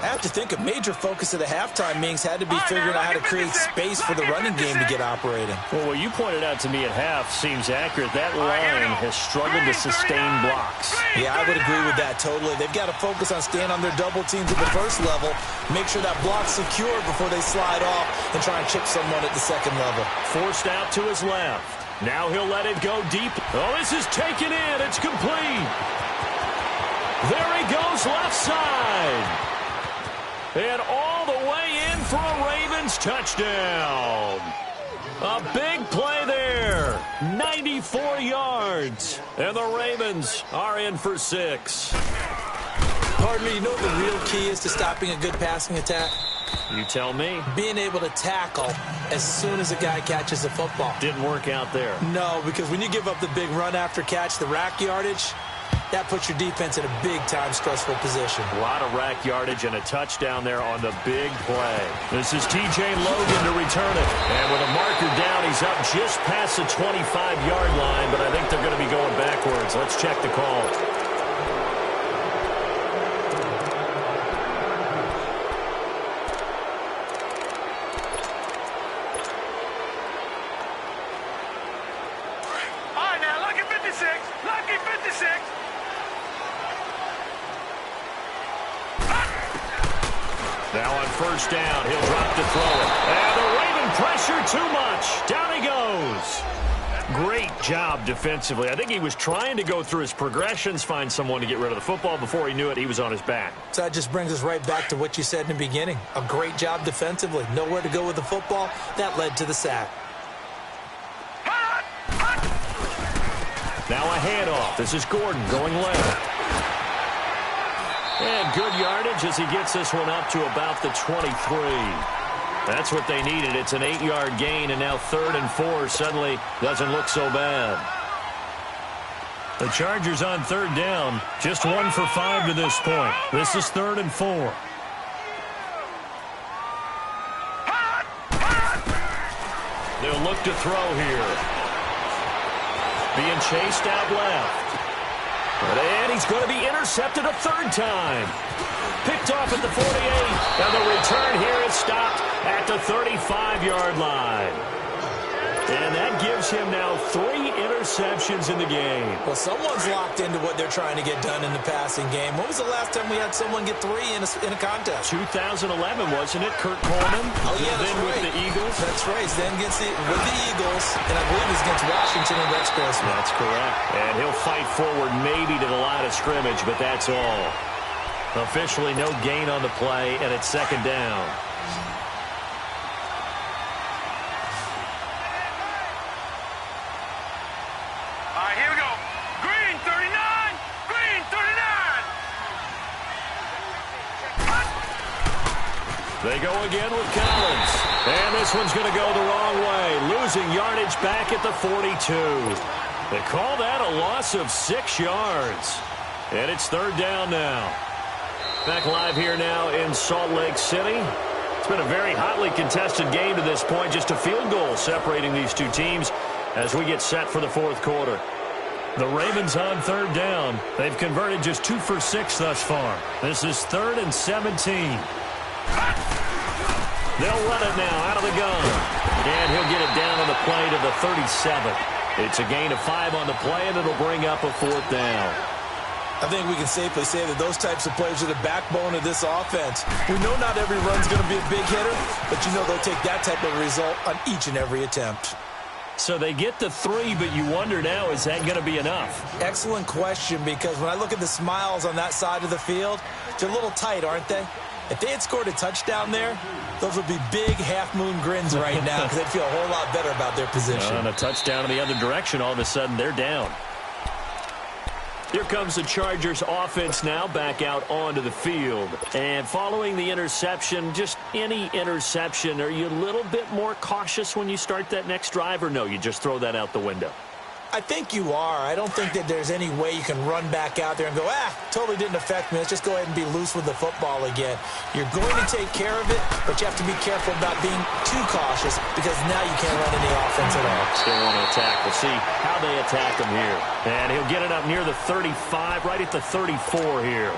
[SPEAKER 9] I have to think a major focus of the halftime meetings had to be figuring out how to create space for the running game to get operating.
[SPEAKER 8] Well, what you pointed out to me at half seems accurate. That line has struggled to sustain blocks.
[SPEAKER 9] Yeah, I would agree with that totally. They've got to focus on staying on their double teams at the 1st level, make sure that block's secure before they slide off and try and chip someone at the 2nd level.
[SPEAKER 8] Forced out to his left. Now he'll let it go deep. Oh, this is taken in. It's complete. There he goes left side. And all the way in for a Ravens touchdown. A big play there. 94 yards. And the Ravens are in for 6.
[SPEAKER 9] Pardon me, you know what the real key is to stopping a good passing attack?
[SPEAKER 8] You tell me.
[SPEAKER 9] Being able to tackle as soon as a guy catches the football.
[SPEAKER 8] Didn't work out there.
[SPEAKER 9] No, because when you give up the big run after catch, the rack yardage, that puts your defense in a big-time stressful position.
[SPEAKER 8] A lot of rack yardage and a touchdown there on the big play. This is T.J. Logan to return it. And with a marker down, he's up just past the 25-yard line, but I think they're going to be going backwards. Let's check the call.
[SPEAKER 10] All right, now, lucky 56. Lucky 56.
[SPEAKER 8] Now on 1st down, he'll drop to throw it. And the Raven pressure too much. Down he goes. Great job defensively. I think he was trying to go through his progressions, find someone to get rid of the football. Before he knew it, he was on his back.
[SPEAKER 9] So that just brings us right back to what you said in the beginning. A great job defensively. Nowhere to go with the football. That led to the sack.
[SPEAKER 8] Now a handoff. This is Gordon going left. And good yardage as he gets this one up to about the 23. That's what they needed. It's an 8-yard gain, and now 3rd and 4 suddenly doesn't look so bad. The Chargers on 3rd down, just 1 for 5 to this point. This is 3rd and 4. They'll look to throw here. Being chased out left. And he's going to be intercepted a 3rd time. Picked off at the 48. And the return here is stopped at the 35-yard line. And that gives him now 3 interceptions in the game.
[SPEAKER 9] Well, someone's locked into what they're trying to get done in the passing game. When was the last time we had someone get 3 in a contest?
[SPEAKER 8] 2011, wasn't it? Kurt Coleman.
[SPEAKER 9] Oh, yeah, that's
[SPEAKER 8] then
[SPEAKER 9] right.
[SPEAKER 8] With the Eagles.
[SPEAKER 9] That's right. Then with the Eagles, and I believe it's against Washington and Rex Grossman.
[SPEAKER 8] That's correct. And he'll fight forward maybe to the line of scrimmage, but that's all. Officially no gain on the play, and it's 2nd down. They go again with Collins. And this one's going to go the wrong way. Losing yardage back at the 42. They call that a loss of 6 yards. And it's 3rd down now. Back live here now in Salt Lake City. It's been a very hotly contested game to this point. Just a field goal separating these two teams as we get set for the 4th quarter. The Ravens on 3rd down. They've converted just 2 for 6 thus far. This is 3rd and 17. They'll run it now out of the gun. And he'll get it down on the play to the 37. It's a gain of 5 on the play, and it'll bring up a 4th down.
[SPEAKER 9] I think we can safely say that those types of plays are the backbone of this offense. We know not every run's going to be a big hitter, but you know they'll take that type of result on each and every attempt.
[SPEAKER 8] So they get the 3, but you wonder now, is that going to be enough?
[SPEAKER 9] Excellent question, because when I look at the smiles on that side of the field, they're a little tight, aren't they? If they had scored a touchdown there, those would be big half-moon grins right now because they'd feel a whole lot better about their position.
[SPEAKER 8] On a touchdown in the other direction, all of a sudden they're down. Here comes the Chargers offense now back out onto the field. And following the interception, just any interception, are you a little bit more cautious when you start that next drive, or no, you just throw that out the window?
[SPEAKER 9] I think you are. I don't think that there's any way you can run back out there and go, totally didn't affect me. Let's just go ahead and be loose with the football again. You're going to take care of it, but you have to be careful about being too cautious because now you can't run any offense at all.
[SPEAKER 8] Still want to attack. We'll see how they attack him here. And he'll get it up near the 35, right at the 34 here.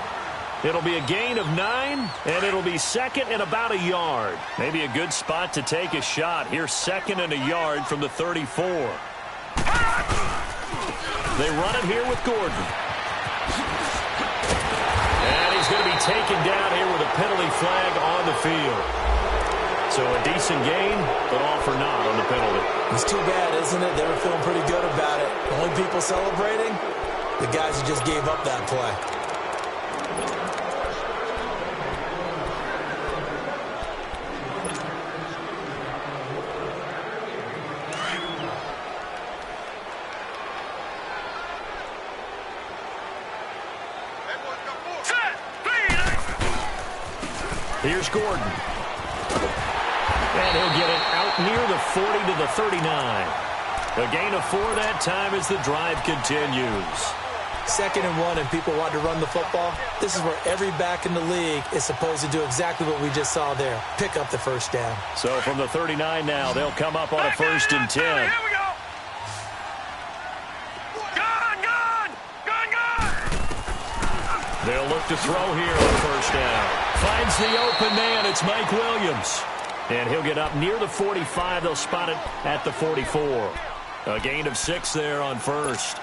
[SPEAKER 8] It'll be a gain of 9, and it'll be 2nd and about a yard. Maybe a good spot to take a shot. Here's 2nd and a yard from the 34. They run it here with Gordon. And he's going to be taken down here with a penalty flag on the field. So a decent gain, but all for naught on the penalty.
[SPEAKER 9] It's too bad, isn't it? They were feeling pretty good about it. The only people celebrating, the guys who just gave up that play.
[SPEAKER 8] Here's Gordon. And he'll get it out near the 40 to the 39. A gain of 4 that time as the drive continues.
[SPEAKER 9] 2nd and 1 and people want to run the football. This is where every back in the league is supposed to do exactly what we just saw there. Pick up the 1st down.
[SPEAKER 8] So from the 39 now, they'll come up on a 1st and 10.
[SPEAKER 10] Here we go. Gun.
[SPEAKER 8] They'll look to throw here on 1st down. Finds the open man. It's Mike Williams. And he'll get up near the 45. They'll spot it at the 44. A gain of 6 there on 1st.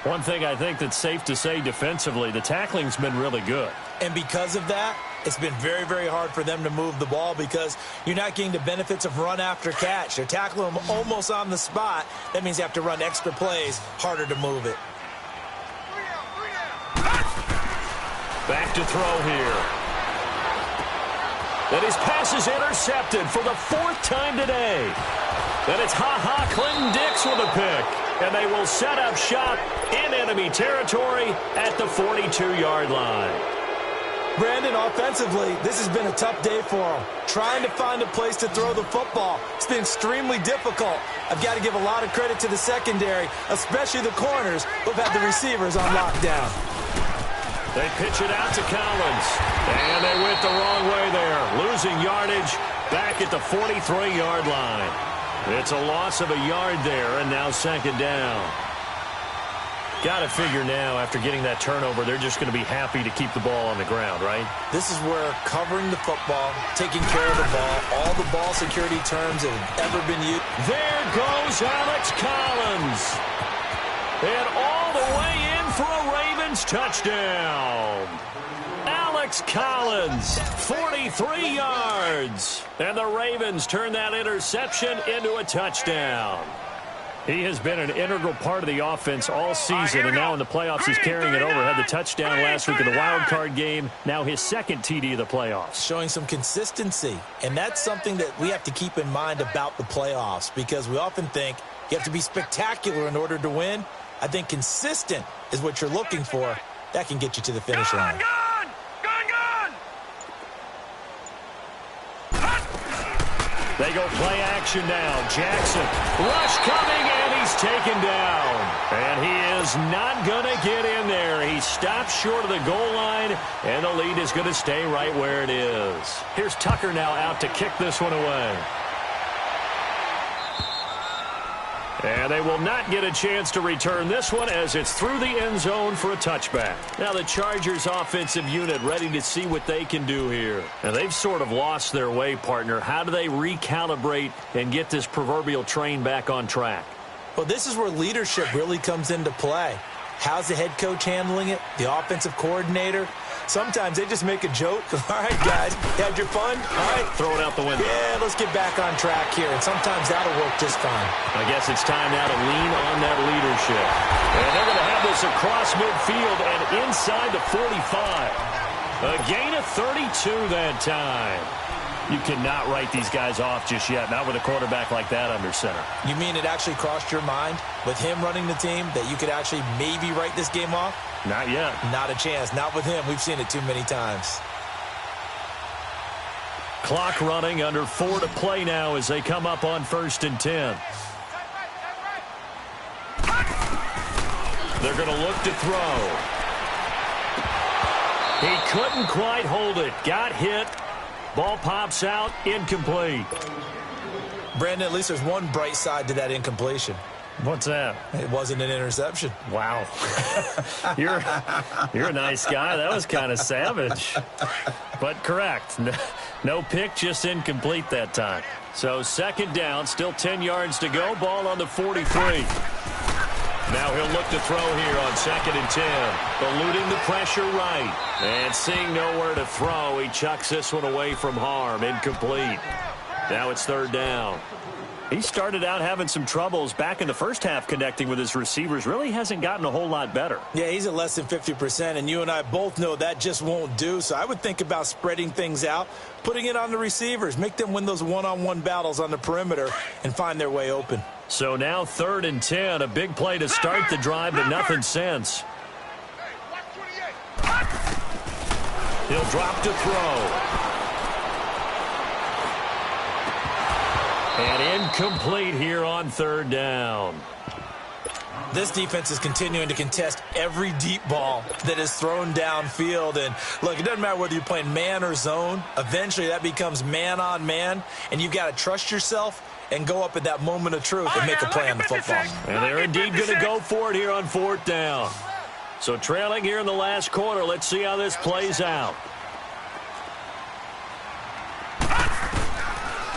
[SPEAKER 8] One thing I think that's safe to say defensively, the tackling's been really good.
[SPEAKER 9] And because of that, it's been very, very hard for them to move the ball because you're not getting the benefits of run after catch. They're tackling them almost on the spot. That means you have to run extra plays, harder to move it.
[SPEAKER 8] Back to throw here. And his pass is intercepted for the 4th time today. And it's Clinton Dix with a pick. And they will set up shop in enemy territory at the 42-yard line.
[SPEAKER 9] Brandon, offensively, this has been a tough day for them. Trying to find a place to throw the football. It's been extremely difficult. I've got to give a lot of credit to the secondary, especially the corners who've had the receivers on lockdown.
[SPEAKER 8] They pitch it out to Collins. And they went the wrong way there. Losing yardage back at the 43-yard line. It's a loss of a yard there, and now 2nd down. Got to figure now, after getting that turnover, they're just going to be happy to keep the ball on the ground, right?
[SPEAKER 9] This is where covering the football, taking care of the ball, all the ball security terms that have ever been used.
[SPEAKER 8] There goes Alex Collins. And all the way in for a Ravens touchdown. Alex Collins, 43 yards. And the Ravens turn that interception into a touchdown. He has been an integral part of the offense all season, and now in the playoffs he's carrying it over. Had the touchdown last week in the wild card game, now his second TD of the playoffs.
[SPEAKER 9] Showing some consistency, and that's something that we have to keep in mind about the playoffs, because we often think you have to be spectacular in order to win. I think consistent is what you're looking for. That can get you to the finish line.
[SPEAKER 8] They go play action now. Jackson, rush coming, and he's taken down. And he is not going to get in there. He stops short of the goal line, and the lead is going to stay right where it is. Here's Tucker now out to kick this one away. And they will not get a chance to return this one as it's through the end zone for a touchback. Now the Chargers offensive unit ready to see what they can do here. Now they've sort of lost their way, partner. How do they recalibrate and get this proverbial train back on track?
[SPEAKER 9] Well, this is where leadership really comes into play. How's the head coach handling it? The offensive coordinator? Sometimes they just make a joke. All right, guys, you had your fun? All right.
[SPEAKER 8] Throw it out the window.
[SPEAKER 9] Yeah, let's get back on track here. And sometimes that'll work just fine.
[SPEAKER 8] I guess it's time now to lean on that leadership. And they're going to have this across midfield and inside the 45. A gain of 32 that time. You cannot write these guys off just yet, not with a quarterback like that under center.
[SPEAKER 9] You mean it actually crossed your mind with him running the team that you could actually maybe write this game off?
[SPEAKER 8] Not yet.
[SPEAKER 9] Not a chance. Not with him. We've seen it too many times.
[SPEAKER 8] Clock running, under 4 to play now as they come up on 1st and 10. They're going to look to throw. He couldn't quite hold it. Got hit. Ball pops out, incomplete.
[SPEAKER 9] Brandon, at least there's one bright side to that incompletion.
[SPEAKER 8] What's that?
[SPEAKER 9] It wasn't an interception.
[SPEAKER 8] Wow. You're a nice guy. That was kind of savage. But correct. No pick, just incomplete that time. So 2nd down, still 10 yards to go. Ball on the 43. Now he'll look to throw here on 2nd and 10. Eluding the pressure right. And seeing nowhere to throw, he chucks this one away from harm. Incomplete. Now it's 3rd down. He started out having some troubles back in the first half connecting with his receivers. Really hasn't gotten a whole lot better.
[SPEAKER 9] Yeah, he's at less than 50%, and you and I both know that just won't do. So I would think about spreading things out, putting it on the receivers, make them win those one-on-one battles on the perimeter and find their way open.
[SPEAKER 8] So now 3rd and 10, a big play to start the drive, but nothing since. He'll drop to throw. And incomplete here on 3rd down.
[SPEAKER 9] This defense is continuing to contest every deep ball that is thrown downfield. And, look, it doesn't matter whether you're playing man or zone. Eventually that becomes man-on-man, and you've got to trust yourself and go up at that moment of truth and make a play on the football.
[SPEAKER 8] And they're indeed going to go for it here on 4th down. So trailing here in the last quarter, let's see how this plays out.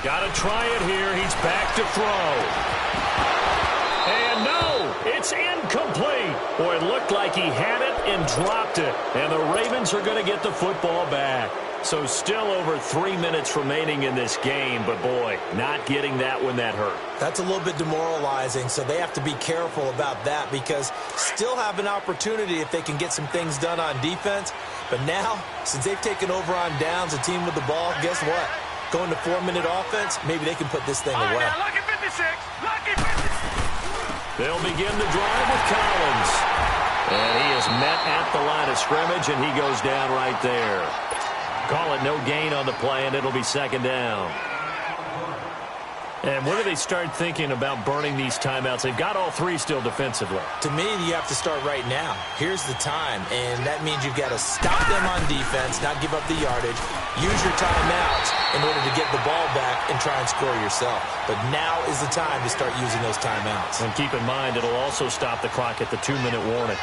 [SPEAKER 8] Got to try it here. He's back to throw. And no, it's incomplete. Boy, it looked like he had it and dropped it. And the Ravens are going to get the football back. So still over 3 minutes remaining in this game. But, boy, not getting that when that hurt.
[SPEAKER 9] That's a little bit demoralizing, so they have to be careful about that because still have an opportunity if they can get some things done on defense. But now, since they've taken over on downs, a team with the ball, guess what? Going to 4-minute offense, maybe they can put this thing away.
[SPEAKER 10] Lucky 56. Lucky 56.
[SPEAKER 8] They'll begin the drive with Collins. And he is met at the line of scrimmage, and he goes down right there. Call it no gain on the play, and it'll be 2nd down. And when do they start thinking about burning these timeouts? They've got all three still defensively.
[SPEAKER 9] To me, you have to start right now. Here's the time, and that means you've got to stop them on defense, not give up the yardage, use your timeouts in order to get the ball back and try and score yourself. But now is the time to start using those timeouts.
[SPEAKER 8] And keep in mind, it'll also stop the clock at the 2-minute warning.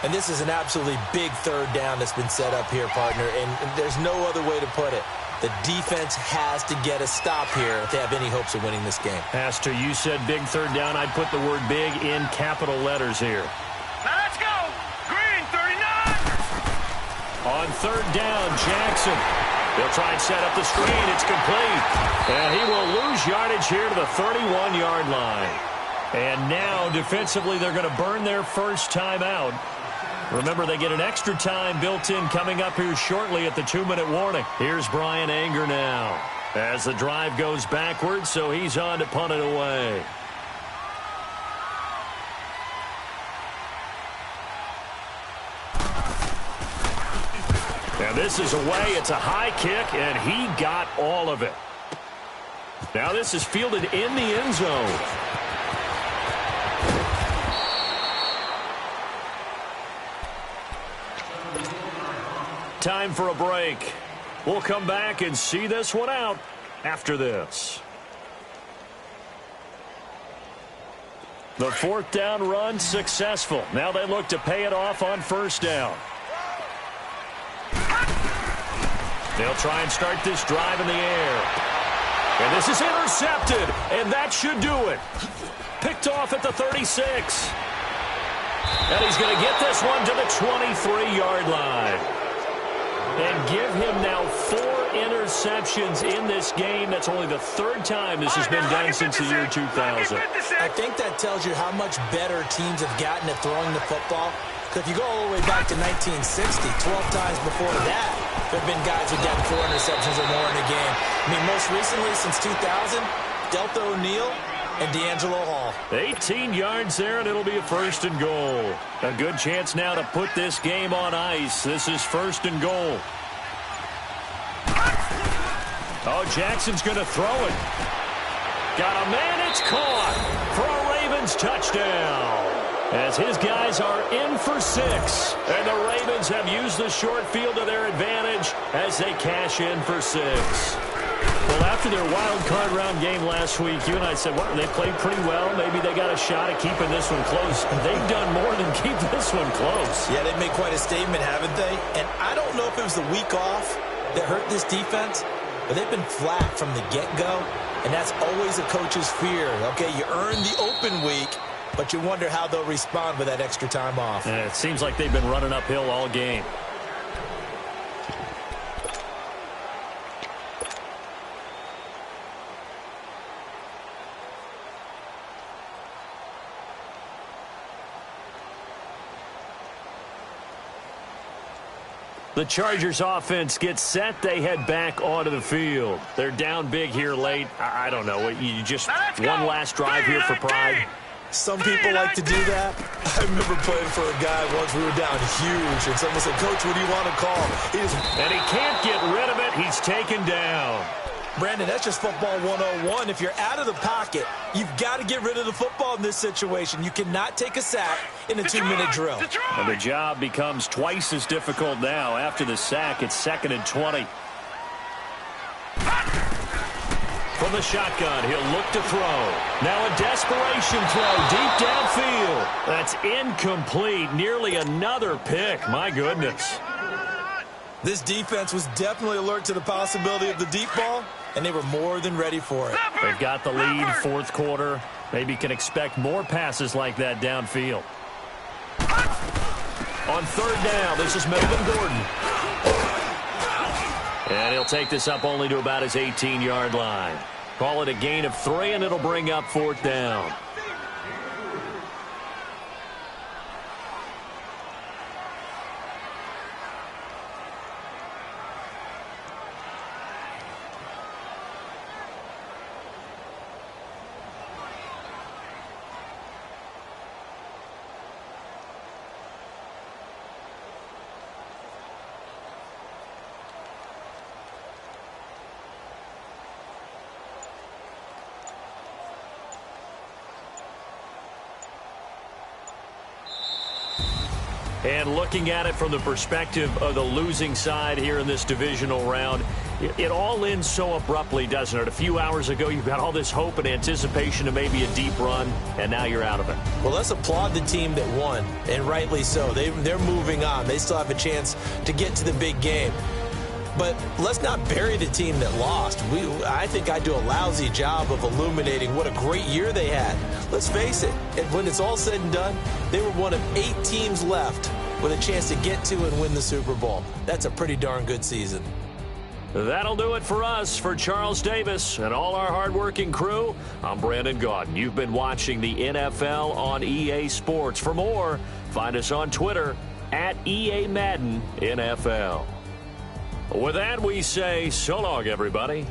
[SPEAKER 9] And this is an absolutely big third down that's been set up here, partner, and there's no other way to put it. The defense has to get a stop here if they have any hopes of winning this game.
[SPEAKER 8] Pastor, you said big third down. I'd put the word big in capital letters here.
[SPEAKER 10] Now let's go. Green, 39.
[SPEAKER 8] On third down, Jackson. They'll try and set up the screen. It's complete. And he will lose yardage here to the 31-yard line. And now, defensively, they're going to burn their first timeout. Remember, they get an extra time built in coming up here shortly at the 2-minute warning. Here's Brian Anger now as the drive goes backwards, so he's on to punt it away. Now this is away. It's a high kick, and he got all of it. Now this is fielded in the end zone. Time for a break. We'll come back and see this one out after this. The fourth down run successful. Now they look to pay it off on first down. They'll try and start this drive in the air. And this is intercepted, and that should do it. Picked off at the 36. And he's going to get this one to the 23-yard line. And give him now 4 interceptions in this game. That's only the third time this has been done since the year 2000.
[SPEAKER 9] I think that tells you how much better teams have gotten at throwing the football. Because if you go all the way back to 1960, 12 times before that, there have been guys who've gotten 4 interceptions or more in a game. I mean, most recently, since 2000, Delta O'Neal and D'Angelo Hall.
[SPEAKER 8] 18 yards there, and it'll be a first and goal. A good chance now to put this game on ice. This is first and goal. Oh, Jackson's going to throw it. Got a man, it's caught for a Ravens touchdown. As his guys are in for 6. And the Ravens have used the short field to their advantage as they cash in for 6. Well, after their wild card round game last week, you and I said, well, they played pretty well. Maybe they got a shot at keeping this one close. They've done more than keep this one close.
[SPEAKER 9] Yeah, they've made quite a statement, haven't they? And I don't know if it was the week off that hurt this defense, but they've been flat from the get-go, and that's always a coach's fear. Okay, you earn the open week, but you wonder how they'll respond with that extra time off.
[SPEAKER 8] And it seems like they've been running uphill all game. The Chargers offense gets set. They head back onto the field. They're down big here late. I don't know. You just one last drive here for pride.
[SPEAKER 9] Some people like to do that. I remember playing for a guy once. We were down huge, and someone said, Coach, what do you want to call?
[SPEAKER 8] And he can't get rid of it. He's taken down.
[SPEAKER 9] Brandon, that's just football 101. If you're out of the pocket, you've got to get rid of the football in this situation. You cannot take a sack in a 2-minute drill.
[SPEAKER 8] And the job becomes twice as difficult now. After the sack, it's 2nd and 20. From the shotgun, he'll look to throw. Now a desperation throw deep downfield. That's incomplete. Nearly another pick. My goodness.
[SPEAKER 9] This defense was definitely alert to the possibility of the deep ball, and they were more than ready for it.
[SPEAKER 8] They've got the lead, fourth quarter. Maybe can expect more passes like that downfield. On third down, this is Melvin Gordon. And he'll take this up only to about his 18-yard line. Call it a gain of 3, and it'll bring up fourth down. And looking at it from the perspective of the losing side here in this divisional round, it all ends so abruptly, doesn't it? A few hours ago, you've got all this hope and anticipation of maybe a deep run, and now you're out of it.
[SPEAKER 9] Well, let's applaud the team that won, and rightly so. They're moving on. They still have a chance to get to the big game. But let's not bury the team that lost. I think I do a lousy job of illuminating what a great year they had. Let's face it, when it's all said and done, they were one of 8 teams left with a chance to get to and win the Super Bowl. That's a pretty darn good season.
[SPEAKER 8] That'll do it for us. For Charles Davis and all our hardworking crew, I'm Brandon Gaudin. You've been watching the NFL on EA Sports. For more, find us on Twitter at EA Madden NFL. With that, we say so long, everybody.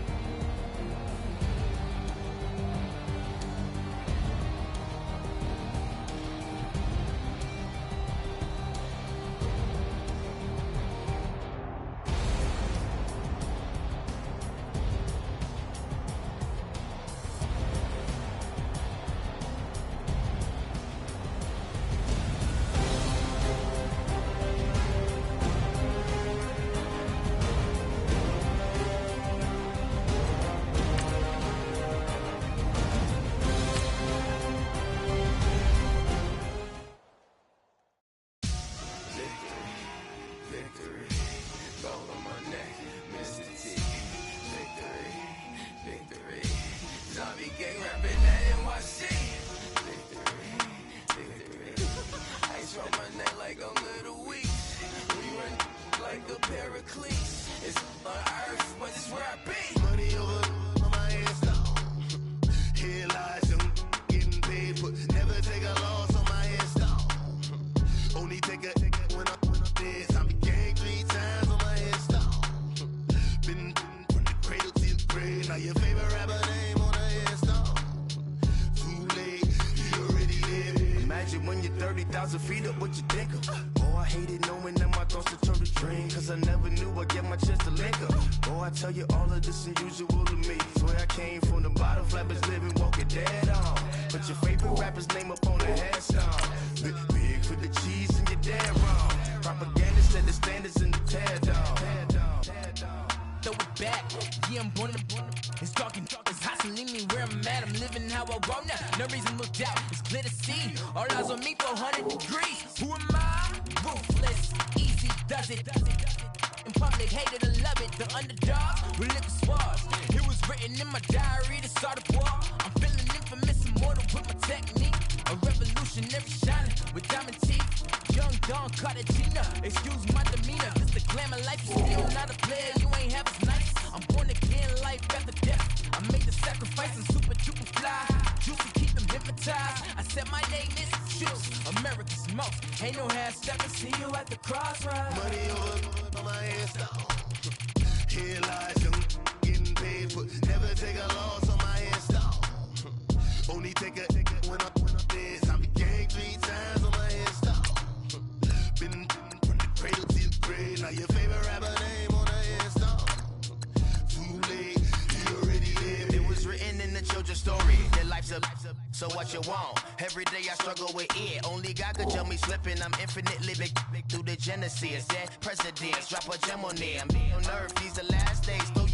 [SPEAKER 11] So what you want? Every day I struggle with it. Only God could tell me slipping. I'm infinitely big through the Genesis. That presidents drop a gem on them. On earth, these the last days.